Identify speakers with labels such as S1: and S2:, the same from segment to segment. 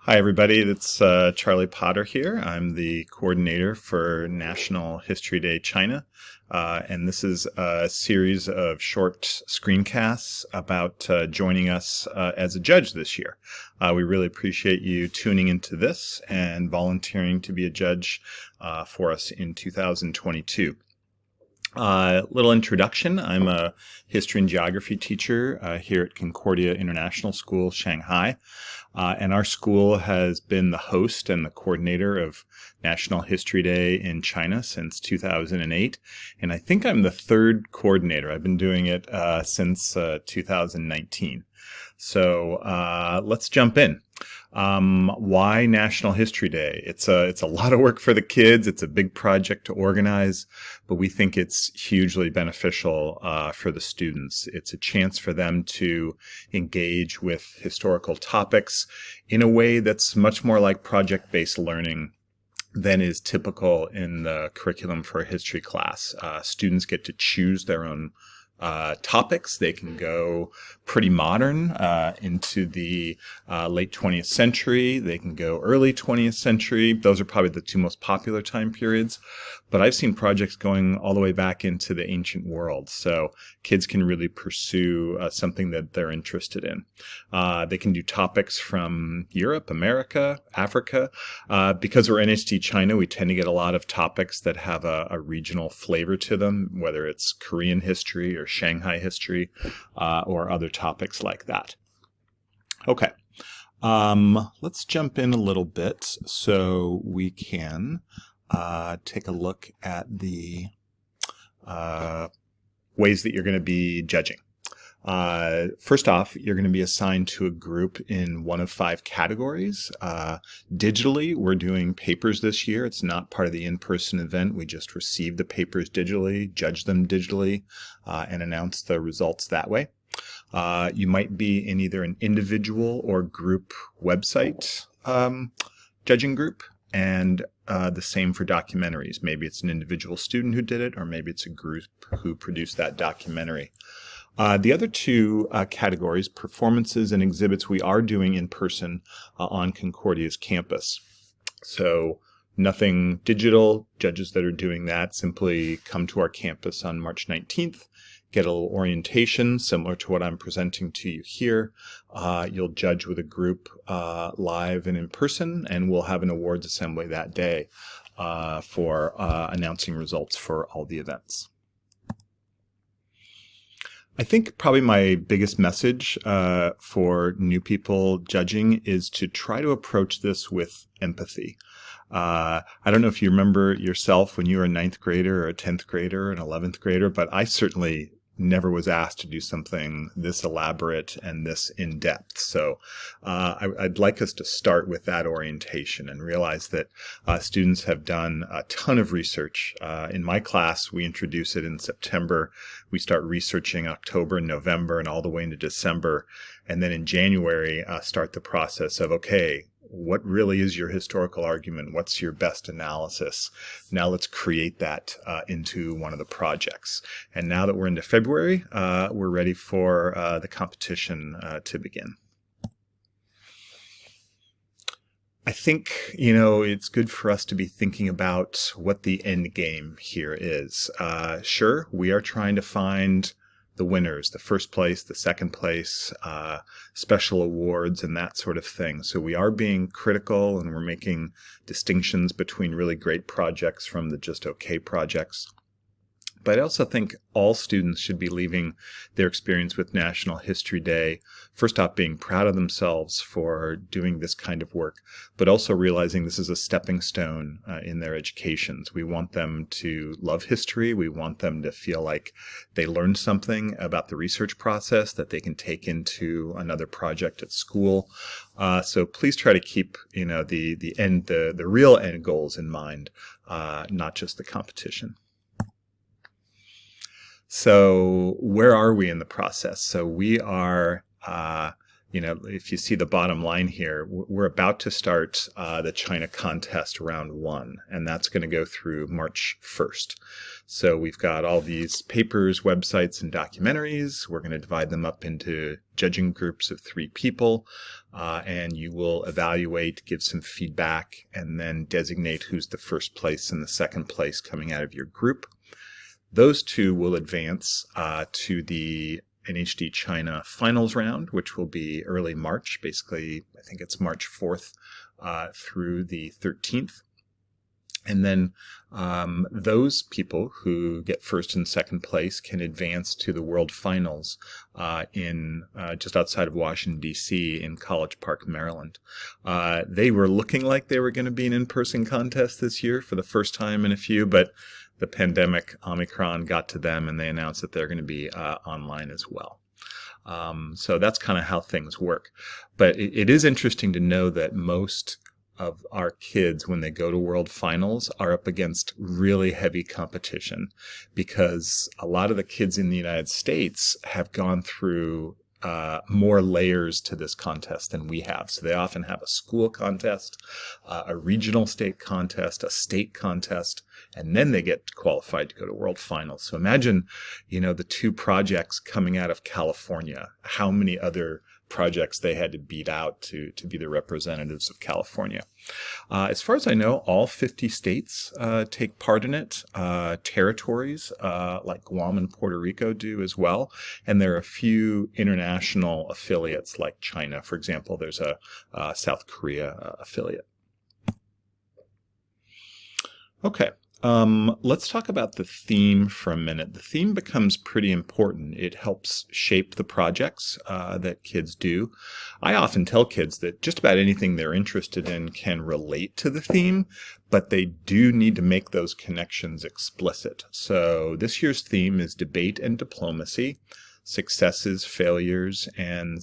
S1: Hi, everybody. It's Charlie Potter here. I'm the coordinator for National History Day China. And this is a series of short screencasts about joining us as a judge this year. We really appreciate you tuning into this and volunteering to be a judge for us in 2022. Little introduction. I'm a history and geography teacher here at Concordia International School, Shanghai. And our school has been the host and the coordinator of National History Day in China since 2008. And I think I'm the third coordinator. I've been doing it since 2019. So let's jump in. Why National History Day? It's a lot of work for the kids. It's a big project to organize, but we think it's hugely beneficial for the students. It's a chance for them to engage with historical topics in a way that's much more like project-based learning than is typical in the curriculum for a history class. Students get to choose their own topics. They can go pretty modern into the late 20th century. They can go early 20th century. Those are probably the two most popular time periods. But I've seen projects going all the way back into the ancient world. So kids can really pursue something that they're interested in. They can do topics from Europe, America, Africa. Because we're NHD China, we tend to get a lot of topics that have a regional flavor to them, whether it's Korean history or Shanghai history or other topics like that. Okay, let's jump in a little bit so we can take a look at the ways that you're going to be judging. First off, you're going to be assigned to a group in one of 5 categories. Digitally, we're doing papers this year. It's not part of the in-person event. We just receive the papers digitally, judge them digitally, and announce the results that way. You might be in either an individual or group website judging group, and the same for documentaries. Maybe it's an individual student who did it, or maybe it's a group who produced that documentary. The other 2 categories, performances and exhibits, we are doing in person on Concordia's campus. So nothing digital. Judges that are doing that simply come to our campus on March 19th, get a little orientation similar to what I'm presenting to you here. You'll judge with a group live and in person, and we'll have an awards assembly that day for announcing results for all the events. I think probably my biggest message for new people judging is to try to approach this with empathy. I don't know if you remember yourself when you were a 9th grader or a 10th grader or an 11th grader, but I certainly never was asked to do something this elaborate and this in-depth. So I'd like us to start with that orientation and realize that students have done a ton of research. In my class, we introduce it in September. We start researching October and November and all the way into December. And then in January, start the process of, okay, what really is your historical argument? What's your best analysis? Now let's create that into one of the projects. And now that we're into February, we're ready for the competition to begin. I think, it's good for us to be thinking about what the end game here is. Sure, we are trying to find the winners, the first place, the second place, special awards, and that sort of thing. So we are being critical, and we're making distinctions between really great projects from the just okay projects. But I also think all students should be leaving their experience with National History Day, first off, being proud of themselves for doing this kind of work, but also realizing this is a stepping stone in their educations. We want them to love history. We want them to feel like they learned something about the research process that they can take into another project at school. So please try to keep, the real end goals in mind, not just the competition. So where are we in the process? So we are if you see the bottom line here, we're about to start the China contest round 1, and that's going to go through March 1st. So we've got all these papers, websites, and documentaries. We're going to divide them up into judging groups of 3 people, and you will evaluate, give some feedback, and then designate who's the first place and the second place coming out of your group. Those 2 will advance to the NHD China finals round, which will be early March. Basically, I think it's March 4th through the 13th. And then those people who get first and second place can advance to the World Finals in just outside of Washington, D.C. in College Park, Maryland. They were looking like they were going to be an in-person contest this year for the first time in a few, but the pandemic, Omicron, got to them, and they announced that they're going to be online as well. So that's kind of how things work. But it is interesting to know that most of our kids, when they go to World Finals, are up against really heavy competition, because a lot of the kids in the United States have gone through more layers to this contest than we have. So they often have a school contest, a regional state contest, a state contest, and then they get qualified to go to World Finals. So imagine, the 2 projects coming out of California, how many other projects they had to beat out to be the representatives of California. As far as I know, all 50 states take part in it. Territories like Guam and Puerto Rico do as well. And there are a few international affiliates like China. For example, there's a South Korea affiliate. Okay. Let's talk about the theme for a minute. The theme becomes pretty important. It helps shape the projects that kids do. I often tell kids that just about anything they're interested in can relate to the theme, but they do need to make those connections explicit. So this year's theme is debate and diplomacy, successes, failures, and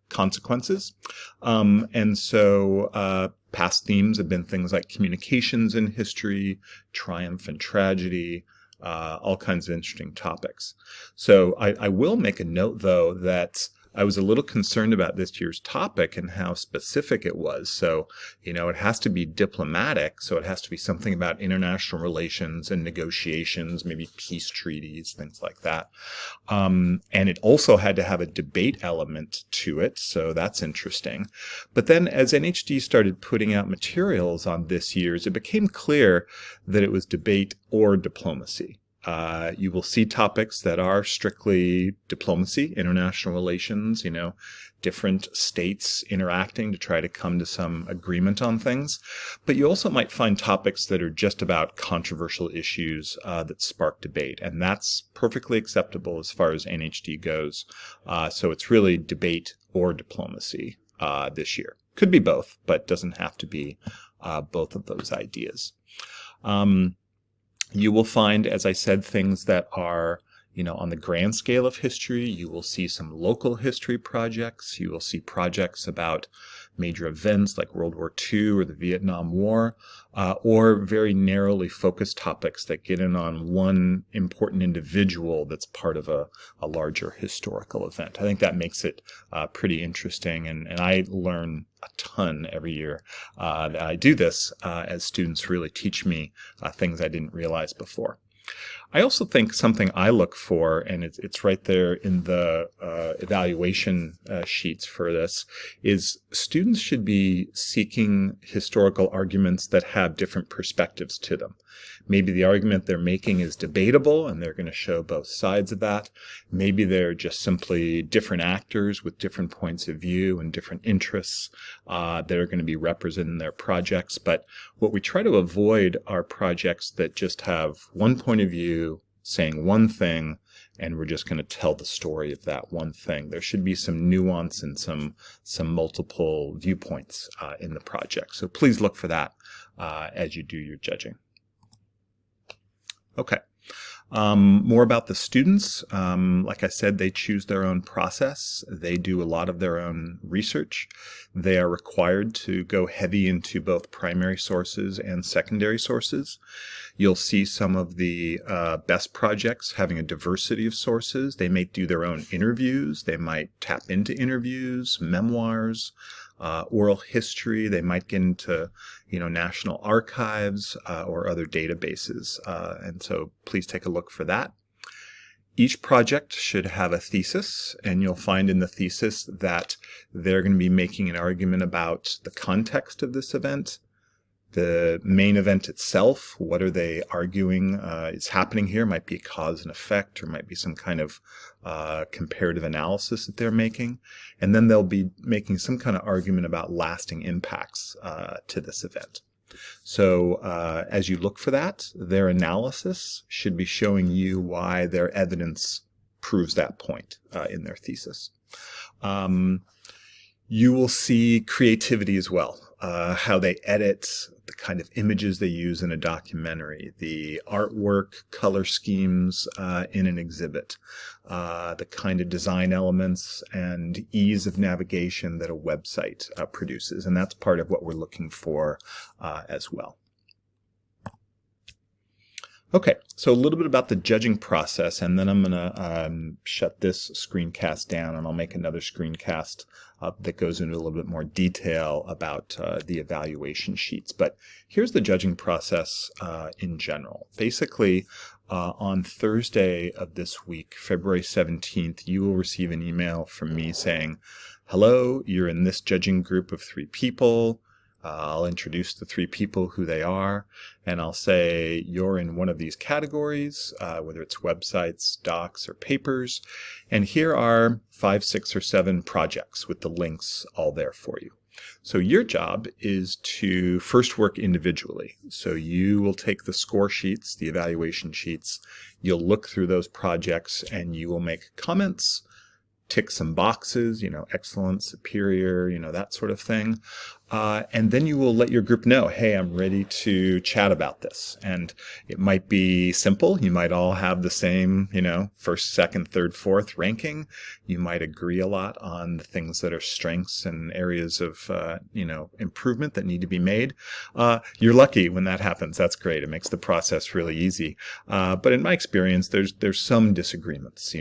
S1: consequences. And so past themes have been things like communications in history, triumph and tragedy, all kinds of interesting topics. So I will make a note, though, that I was a little concerned about this year's topic and how specific it was. So, it has to be diplomatic, so it has to be something about international relations and negotiations, maybe peace treaties, things like that. And it also had to have a debate element to it, so that's interesting. But then as NHD started putting out materials on this year's, it became clear that it was debate or diplomacy. You will see topics that are strictly diplomacy, international relations, different states interacting to try to come to some agreement on things. But you also might find topics that are just about controversial issues that spark debate. And that's perfectly acceptable as far as NHD goes. So it's really debate or diplomacy this year. Could be both, but doesn't have to be both of those ideas. You will find, as I said, things that are, on the grand scale of history. You will see some local history projects. You will see projects about major events like World War II or the Vietnam War, or very narrowly focused topics that get in on one important individual that's part of a larger historical event. I think that makes it pretty interesting, and I learn a ton every year that I do this as students really teach me things I didn't realize before. I also think something I look for, and it's right there in the evaluation sheets for this, is students should be seeking historical arguments that have different perspectives to them. Maybe the argument they're making is debatable, and they're going to show both sides of that. Maybe they're just simply different actors with different points of view and different interests that are going to be represented in their projects. But what we try to avoid are projects that just have one point of view saying one thing, and we're just going to tell the story of that one thing. There should be some nuance and some multiple viewpoints in the project. So please look for that as you do your judging. Okay. More about the students. Like I said, they choose their own process. They do a lot of their own research. They are required to go heavy into both primary sources and secondary sources. You'll see some of the best projects having a diversity of sources. They may do their own interviews. They might tap into interviews, memoirs, oral history. They might get into, national archives or other databases. And so please take a look for that. Each project should have a thesis, and you'll find in the thesis that they're going to be making an argument about the context of this event, the main event itself. What are they arguing is happening here? Might be a cause and effect, or might be some kind of comparative analysis that they're making. And then they'll be making some kind of argument about lasting impacts to this event. So as you look for that, their analysis should be showing you why their evidence proves that point in their thesis. You will see creativity as well, how they edit, the kind of images they use in a documentary, the artwork, color schemes in an exhibit, the kind of design elements and ease of navigation that a website produces. And that's part of what we're looking for as well. Okay, so a little bit about the judging process, and then I'm going to shut this screencast down, and I'll make another screencast that goes into a little bit more detail about the evaluation sheets. But here's the judging process in general. Basically, on Thursday of this week, February 17th, you will receive an email from me saying, hello, you're in this judging group of 3 people. I'll introduce the 3 people, who they are, and I'll say you're in one of these categories, whether it's websites, docs, or papers, and here are 5, 6, or 7 projects with the links all there for you. So your job is to first work individually. So you will take the score sheets, the evaluation sheets, you'll look through those projects, and you will make comments, tick some boxes, excellent, superior, that sort of thing. And then you will let your group know, hey, I'm ready to chat about this. And it might be simple. You might all have the same, first, second, third, fourth ranking. You might agree a lot on the things that are strengths and areas of, improvement that need to be made. You're lucky when that happens. That's great. It makes the process really easy. But in my experience, there's some disagreements,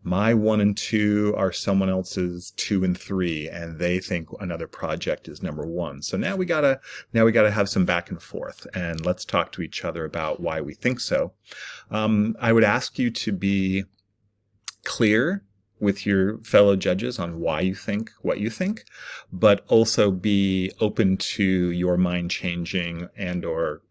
S1: My 1 and 2 are someone else's 2 and 3, and they think another project is number 1. So now we gotta have some back and forth, and let's talk to each other about why we think so. I would ask you to be clear with your fellow judges on why you think what you think, but also be open to your mind changing and or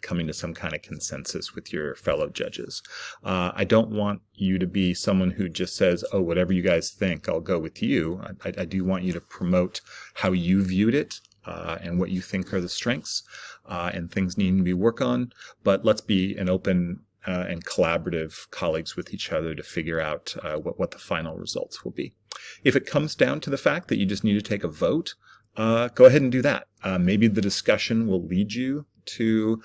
S1: coming to some kind of consensus with your fellow judges. I don't want you to be someone who just says, oh, whatever you guys think, I'll go with you. I do want you to promote how you viewed it and what you think are the strengths and things needing to be worked on, but let's be an open and collaborative colleagues with each other to figure out what the final results will be. If it comes down to the fact that you just need to take a vote, go ahead and do that. Maybe the discussion will lead you to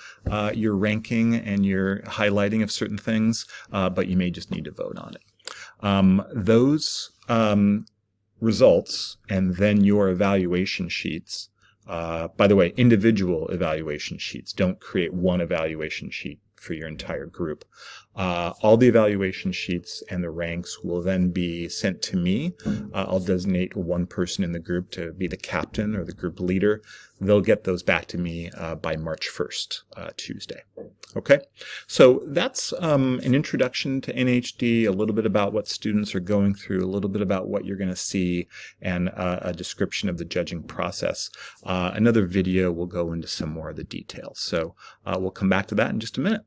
S1: your ranking and your highlighting of certain things, but you may just need to vote on it. Those results and then your evaluation sheets, by the way, individual evaluation sheets, don't create one evaluation sheet for your entire group. All the evaluation sheets and the ranks will then be sent to me. I'll designate one person in the group to be the captain or the group leader. They'll get those back to me by March 1st, Tuesday. Okay, so that's an introduction to NHD, a little bit about what students are going through, a little bit about what you're going to see, and a description of the judging process. Another video will go into some more of the details. So we'll come back to that in just a minute.